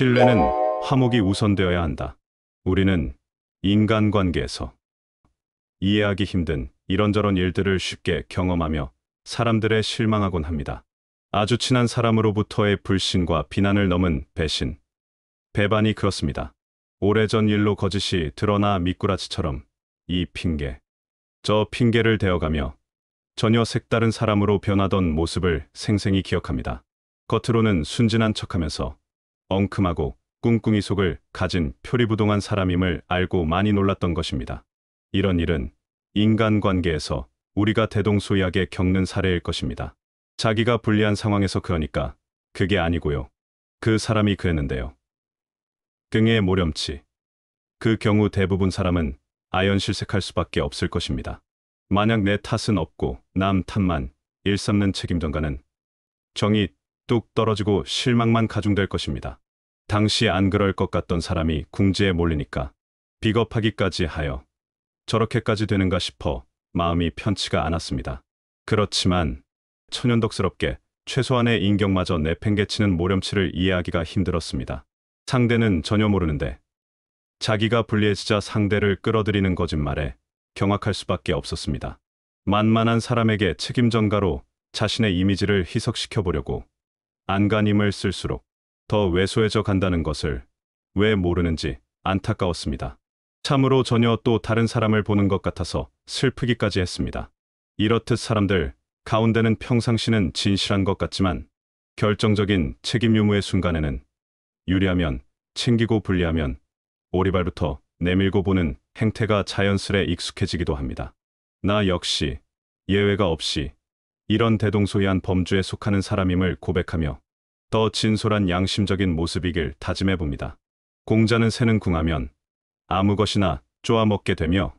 신뢰는 화목이 우선되어야 한다. 우리는 인간관계에서 이해하기 힘든 이런저런 일들을 쉽게 경험하며 사람들에 실망하곤 합니다. 아주 친한 사람으로부터의 불신과 비난을 넘은 배신, 배반이 그렇습니다. 오래전 일로 거짓이 드러나 미꾸라지처럼 이 핑계, 저 핑계를 대어가며 전혀 색다른 사람으로 변하던 모습을 생생히 기억합니다. 겉으로는 순진한 척하면서 엉큼하고 꿍꿍이 속을 가진 표리부동한 사람임을 알고 많이 놀랐던 것입니다. 이런 일은 인간관계에서 우리가 대동소이하게 겪는 사례일 것입니다. 자기가 불리한 상황에서 그러니까 그게 아니고요. 그 사람이 그랬는데요. 등에 모렴치. 그 경우 대부분 사람은 아연실색할 수밖에 없을 것입니다. 만약 내 탓은 없고 남 탓만 일삼는 책임전가는 정이 뚝 떨어지고 실망만 가중될 것입니다. 당시 안 그럴 것 같던 사람이 궁지에 몰리니까 비겁하기까지 하여 저렇게까지 되는가 싶어 마음이 편치가 않았습니다. 그렇지만 천연덕스럽게 최소한의 인격마저 내팽개치는 모렴치를 이해하기가 힘들었습니다. 상대는 전혀 모르는데 자기가 불리해지자 상대를 끌어들이는 거짓말에 경악할 수밖에 없었습니다. 만만한 사람에게 책임전가로 자신의 이미지를 희석시켜 보려고 안간힘을 쓸수록 더 왜소해져 간다는 것을 왜 모르는지 안타까웠습니다. 참으로 전혀 또 다른 사람을 보는 것 같아서 슬프기까지 했습니다. 이렇듯 사람들 가운데는 평상시는 진실한 것 같지만 결정적인 책임 유무의 순간에는 유리하면 챙기고 불리하면 오리발부터 내밀고 보는 행태가 자연스레 익숙해지기도 합니다. 나 역시 예외가 없이 이런 대동소이한 범주에 속하는 사람임을 고백하며 더 진솔한 양심적인 모습이길 다짐해 봅니다. 공자는 새는 궁하면 아무 것이나 쪼아먹게 되며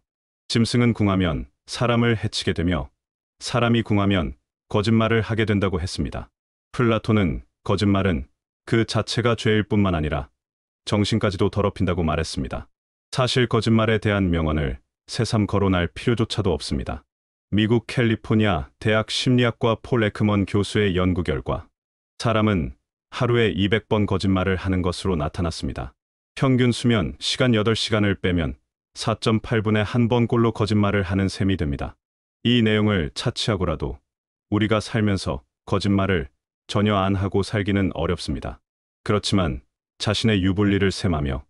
짐승은 궁하면 사람을 해치게 되며 사람이 궁하면 거짓말을 하게 된다고 했습니다. 플라톤은 거짓말은 그 자체가 죄일 뿐만 아니라 정신까지도 더럽힌다고 말했습니다. 사실 거짓말에 대한 명언을 새삼 거론할 필요조차도 없습니다. 미국 캘리포니아 대학 심리학과 폴 에크먼 교수의 연구 결과 사람은 하루에 200번 거짓말을 하는 것으로 나타났습니다. 평균 수면 시간 8시간을 빼면 4.8분에 한 번꼴로 거짓말을 하는 셈이 됩니다. 이 내용을 차치하고라도 우리가 살면서 거짓말을 전혀 안 하고 살기는 어렵습니다. 그렇지만 자신의 유불리를 셈하며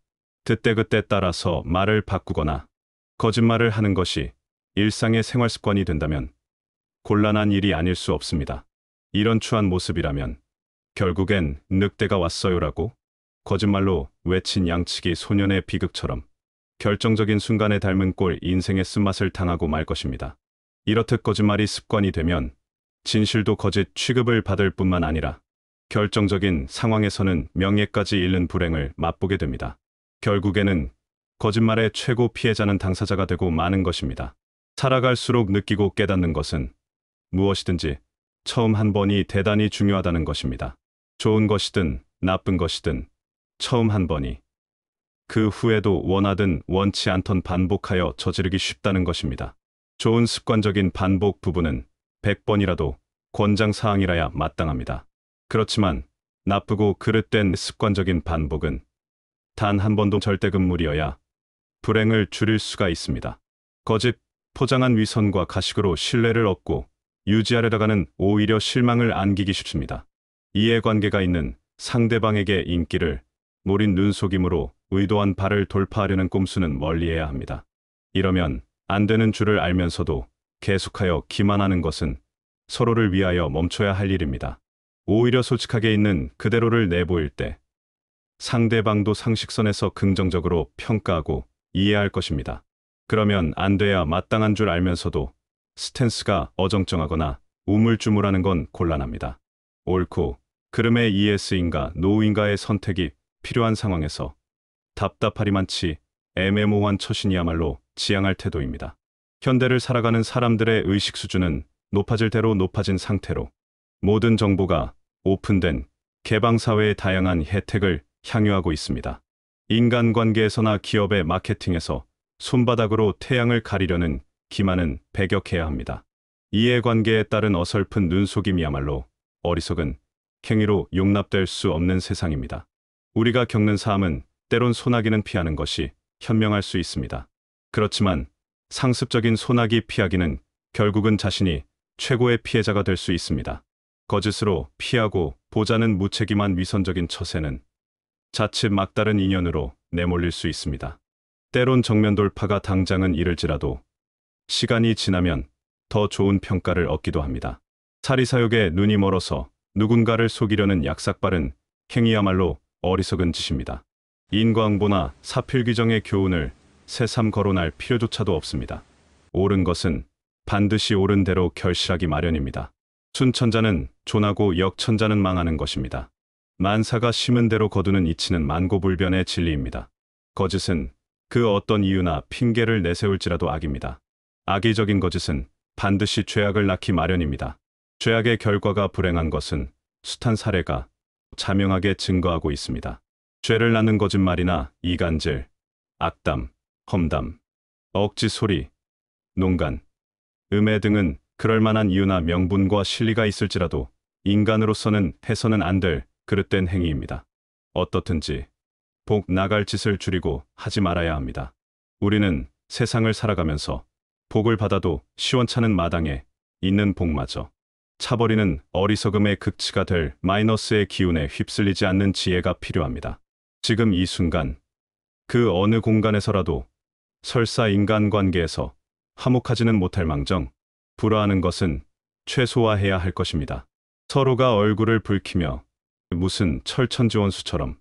그때그때 따라서 말을 바꾸거나 거짓말을 하는 것이 일상의 생활 습관이 된다면 곤란한 일이 아닐 수 없습니다. 이런 추한 모습이라면 결국엔 늑대가 왔어요라고 거짓말로 외친 양치기 소년의 비극처럼 결정적인 순간에 닮은 꼴 인생의 쓴맛을 당하고 말 것입니다. 이렇듯 거짓말이 습관이 되면 진실도 거짓 취급을 받을 뿐만 아니라 결정적인 상황에서는 명예까지 잃는 불행을 맛보게 됩니다. 결국에는 거짓말의 최고 피해자는 당사자가 되고 마는 것입니다. 살아갈수록 느끼고 깨닫는 것은 무엇이든지 처음 한 번이 대단히 중요하다는 것입니다. 좋은 것이든 나쁜 것이든 처음 한 번이 그 후에도 원하든 원치 않던 반복하여 저지르기 쉽다는 것입니다. 좋은 습관적인 반복 부분은 100번이라도 권장사항이라야 마땅합니다. 그렇지만 나쁘고 그릇된 습관적인 반복은 단 한 번도 절대금물이어야 불행을 줄일 수가 있습니다. 거짓, 포장한 위선과 가식으로 신뢰를 얻고 유지하려다가는 오히려 실망을 안기기 쉽습니다. 이해관계가 있는 상대방에게 인기를 노린 눈속임으로 의도한 바를 돌파하려는 꼼수는 멀리해야 합니다. 이러면 안 되는 줄을 알면서도 계속하여 기만하는 것은 서로를 위하여 멈춰야 할 일입니다. 오히려 솔직하게 있는 그대로를 내보일 때 상대방도 상식선에서 긍정적으로 평가하고 이해할 것입니다. 그러면 안 돼야 마땅한 줄 알면서도 스탠스가 어정쩡하거나 우물쭈물하는 건 곤란합니다. 옳고 그름의 ES인가 노인가의 선택이 필요한 상황에서 답답하리만치 애매모호한 처신이야말로 지양할 태도입니다. 현대를 살아가는 사람들의 의식 수준은 높아질 대로 높아진 상태로 모든 정보가 오픈된 개방사회의 다양한 혜택을 향유하고 있습니다. 인간관계에서나 기업의 마케팅에서 손바닥으로 태양을 가리려는 기만은 배격해야 합니다. 이해관계에 따른 어설픈 눈속임이야말로 어리석은 행위로 용납될 수 없는 세상입니다. 우리가 겪는 삶은 때론 소나기는 피하는 것이 현명할 수 있습니다. 그렇지만 상습적인 소나기 피하기는 결국은 자신이 최고의 피해자가 될 수 있습니다. 거짓으로 피하고 보자는 무책임한 위선적인 처세는 자칫 막다른 인연으로 내몰릴 수 있습니다. 때론 정면 돌파가 당장은 이를지라도 시간이 지나면 더 좋은 평가를 얻기도 합니다. 사리사욕에 눈이 멀어서 누군가를 속이려는 약삭빠른 행위야말로 어리석은 짓입니다. 인과응보나 사필귀정의 교훈을 새삼 거론할 필요조차도 없습니다. 옳은 것은 반드시 옳은 대로 결실하기 마련입니다. 순천자는 존하고 역천자는 망하는 것입니다. 만사가 심은 대로 거두는 이치는 만고불변의 진리입니다. 거짓은 그 어떤 이유나 핑계를 내세울지라도 악입니다. 악의적인 거짓은 반드시 죄악을 낳기 마련입니다. 죄악의 결과가 불행한 것은 숱한 사례가 자명하게 증거하고 있습니다. 죄를 낳는 거짓말이나 이간질, 악담, 험담, 억지 소리, 농간, 음해 등은 그럴 만한 이유나 명분과 실리가 있을지라도 인간으로서는 해서는 안 될 그릇된 행위입니다. 어떻든지 복 나갈 짓을 줄이고 하지 말아야 합니다. 우리는 세상을 살아가면서 복을 받아도 시원찮은 마당에 있는 복마저 차버리는 어리석음의 극치가 될 마이너스의 기운에 휩쓸리지 않는 지혜가 필요합니다. 지금 이 순간 그 어느 공간에서라도 설사 인간관계에서 화목하지는 못할 망정 불화하는 것은 최소화해야 할 것입니다. 서로가 얼굴을 붉히며 무슨 철천지원수처럼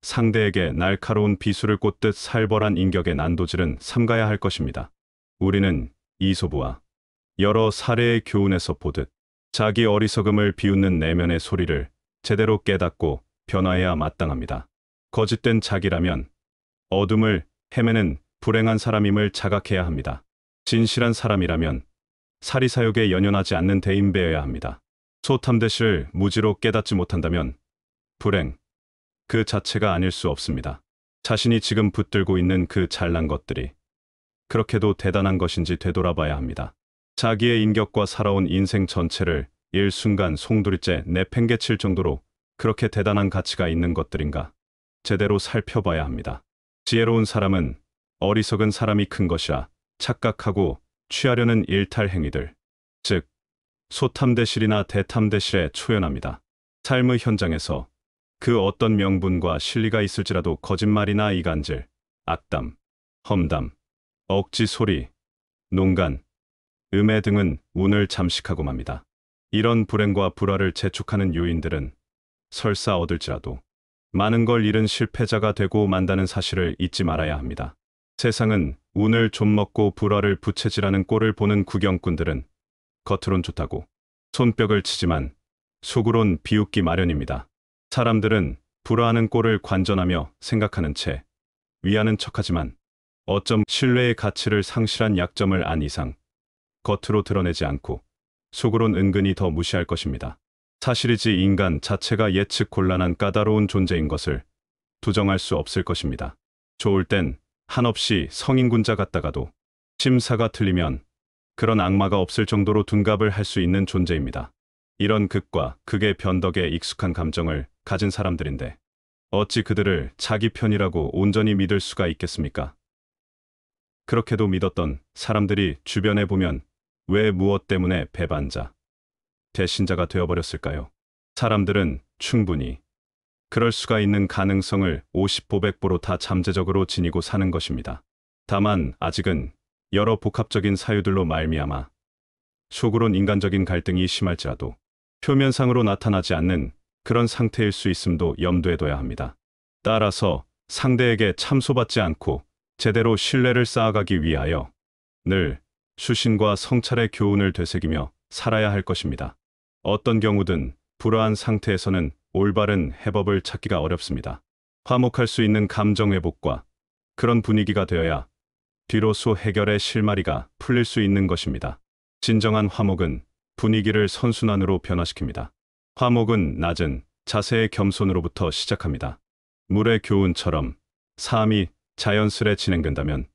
상대에게 날카로운 비수를 꽂듯 살벌한 인격의 난도질은 삼가야 할 것입니다. 우리는 이소부와 여러 사례의 교훈에서 보듯 자기 어리석음을 비웃는 내면의 소리를 제대로 깨닫고 변화해야 마땅합니다. 거짓된 자기라면 어둠을 헤매는 불행한 사람임을 자각해야 합니다. 진실한 사람이라면 사리사욕에 연연하지 않는 대인배여야 합니다. 소탐대실 무지로 깨닫지 못한다면 불행 그 자체가 아닐 수 없습니다. 자신이 지금 붙들고 있는 그 잘난 것들이 그렇게도 대단한 것인지 되돌아봐야 합니다. 자기의 인격과 살아온 인생 전체를 일순간 송두리째 내팽개칠 정도로 그렇게 대단한 가치가 있는 것들인가 제대로 살펴봐야 합니다. 지혜로운 사람은 어리석은 사람이 큰 것이라 착각하고 취하려는 일탈 행위들, 즉 소탐대실이나 대탐대실에 초연합니다. 삶의 현장에서 그 어떤 명분과 실리가 있을지라도 거짓말이나 이간질, 악담, 험담, 억지 소리, 농간, 음해 등은 운을 잠식하고 맙니다. 이런 불행과 불화를 재촉하는 요인들은 설사 얻을지라도 많은 걸 잃은 실패자가 되고 만다는 사실을 잊지 말아야 합니다. 세상은 운을 좀 먹고 불화를 부채질하는 꼴을 보는 구경꾼들은 겉으론 좋다고 손뼉을 치지만 속으론 비웃기 마련입니다. 사람들은 불화하는 꼴을 관전하며 생각하는 채 위하는 척하지만 어쩜 신뢰의 가치를 상실한 약점을 안 이상 겉으로 드러내지 않고 속으론 은근히 더 무시할 것입니다. 사실이지 인간 자체가 예측 곤란한 까다로운 존재인 것을 부정할 수 없을 것입니다. 좋을 땐 한없이 성인군자 같다가도 심사가 틀리면 그런 악마가 없을 정도로 둔갑을 할 수 있는 존재입니다. 이런 극과 극의 변덕에 익숙한 감정을 가진 사람들인데 어찌 그들을 자기 편이라고 온전히 믿을 수가 있겠습니까? 그렇게도 믿었던 사람들이 주변에 보면 왜 무엇 때문에 배반자, 배신자가 되어버렸을까요? 사람들은 충분히 그럴 수가 있는 가능성을 50보백보로 다 잠재적으로 지니고 사는 것입니다. 다만 아직은 여러 복합적인 사유들로 말미암아 속으론 인간적인 갈등이 심할지라도 표면상으로 나타나지 않는 그런 상태일 수 있음도 염두에 둬야 합니다. 따라서 상대에게 참소받지 않고 제대로 신뢰를 쌓아가기 위하여 늘 수신과 성찰의 교훈을 되새기며 살아야 할 것입니다. 어떤 경우든 불화한 상태에서는 올바른 해법을 찾기가 어렵습니다. 화목할 수 있는 감정 회복과 그런 분위기가 되어야 비로소 해결의 실마리가 풀릴 수 있는 것입니다. 진정한 화목은 분위기를 선순환으로 변화시킵니다. 화목은 낮은 자세의 겸손으로부터 시작합니다. 물의 교훈처럼 삶이 자연스레 진행된다면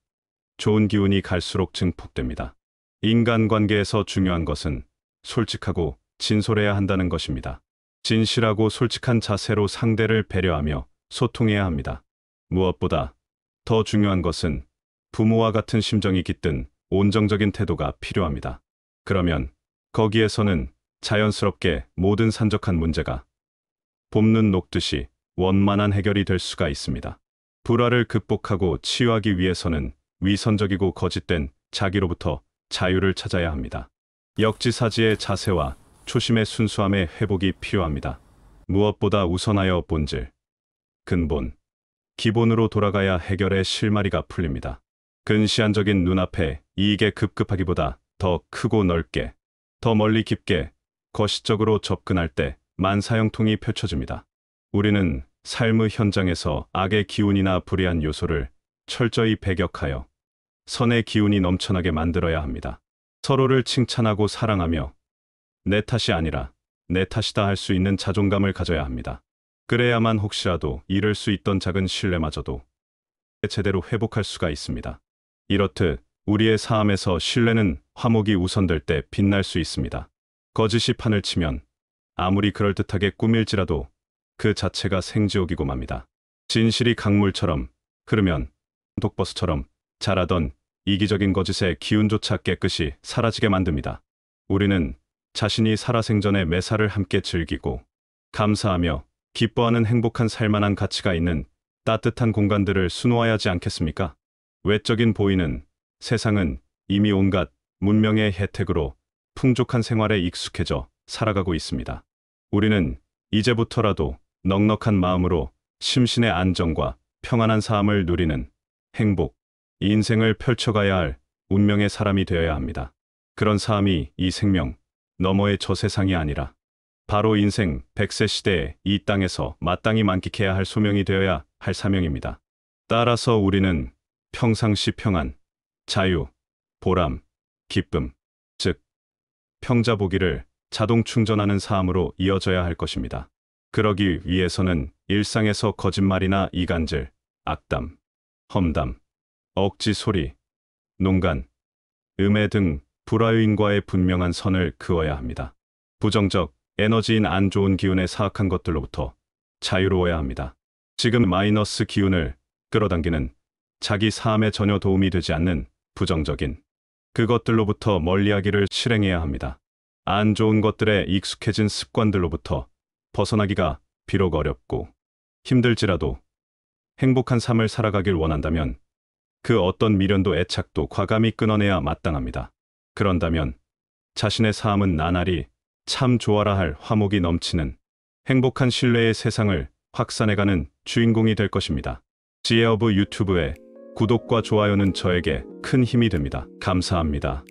좋은 기운이 갈수록 증폭됩니다. 인간관계에서 중요한 것은 솔직하고 진솔해야 한다는 것입니다. 진실하고 솔직한 자세로 상대를 배려하며 소통해야 합니다. 무엇보다 더 중요한 것은 부모와 같은 심정이 깃든 온정적인 태도가 필요합니다. 그러면 거기에서는 자연스럽게 모든 산적한 문제가 봄눈 녹듯이 원만한 해결이 될 수가 있습니다. 불화를 극복하고 치유하기 위해서는 위선적이고 거짓된 자기로부터 자유를 찾아야 합니다. 역지사지의 자세와 초심의 순수함의 회복이 필요합니다. 무엇보다 우선하여 본질, 근본, 기본으로 돌아가야 해결의 실마리가 풀립니다. 근시안적인 눈앞에 이익에 급급하기보다 더 크고 넓게, 더 멀리 깊게, 거시적으로 접근할 때 만사형통이 펼쳐집니다. 우리는 삶의 현장에서 악의 기운이나 불의한 요소를 철저히 배격하여 선의 기운이 넘쳐나게 만들어야 합니다. 서로를 칭찬하고 사랑하며 내 탓이 아니라 내 탓이다 할 수 있는 자존감을 가져야 합니다. 그래야만 혹시라도 잃을 수 있던 작은 신뢰마저도 제대로 회복할 수가 있습니다. 이렇듯 우리의 삶에서 신뢰는 화목이 우선될 때 빛날 수 있습니다. 거짓이 판을 치면 아무리 그럴듯하게 꾸밀지라도 그 자체가 생지옥이고 맙니다. 진실이 강물처럼 흐르면 독버스처럼 자라던 이기적인 거짓의 기운조차 깨끗이 사라지게 만듭니다. 우리는 자신이 살아생전에 매사를 함께 즐기고 감사하며 기뻐하는 행복한 살만한 가치가 있는 따뜻한 공간들을 수놓아야 하지 않겠습니까? 외적인 보이는 세상은 이미 온갖 문명의 혜택으로 풍족한 생활에 익숙해져 살아가고 있습니다. 우리는 이제부터라도 넉넉한 마음으로 심신의 안정과 평안한 삶을 누리는 행복, 인생을 펼쳐가야 할 운명의 사람이 되어야 합니다. 그런 삶이 이 생명 너머의 저 세상이 아니라 바로 인생 100세 시대에 이 땅에서 마땅히 만끽해야 할 소명이 되어야 할 사명입니다. 따라서 우리는 평상시 평안, 자유, 보람, 기쁨, 즉 평자보기를 자동 충전하는 삶으로 이어져야 할 것입니다. 그러기 위해서는 일상에서 거짓말이나 이간질, 악담, 험담, 억지 소리, 농간, 음해 등 불화요인과의 분명한 선을 그어야 합니다. 부정적 에너지인 안 좋은 기운에 사악한 것들로부터 자유로워야 합니다. 지금 마이너스 기운을 끌어당기는 자기 삶에 전혀 도움이 되지 않는 부정적인 그것들로부터 멀리하기를 실행해야 합니다. 안 좋은 것들에 익숙해진 습관들로부터 벗어나기가 비록 어렵고 힘들지라도 행복한 삶을 살아가길 원한다면 그 어떤 미련도 애착도 과감히 끊어내야 마땅합니다. 그런다면 자신의 삶은 나날이 참 좋아라 할 화목이 넘치는 행복한 신뢰의 세상을 확산해가는 주인공이 될 것입니다. 지혜어브 유튜브의 구독과 좋아요는 저에게 큰 힘이 됩니다. 감사합니다.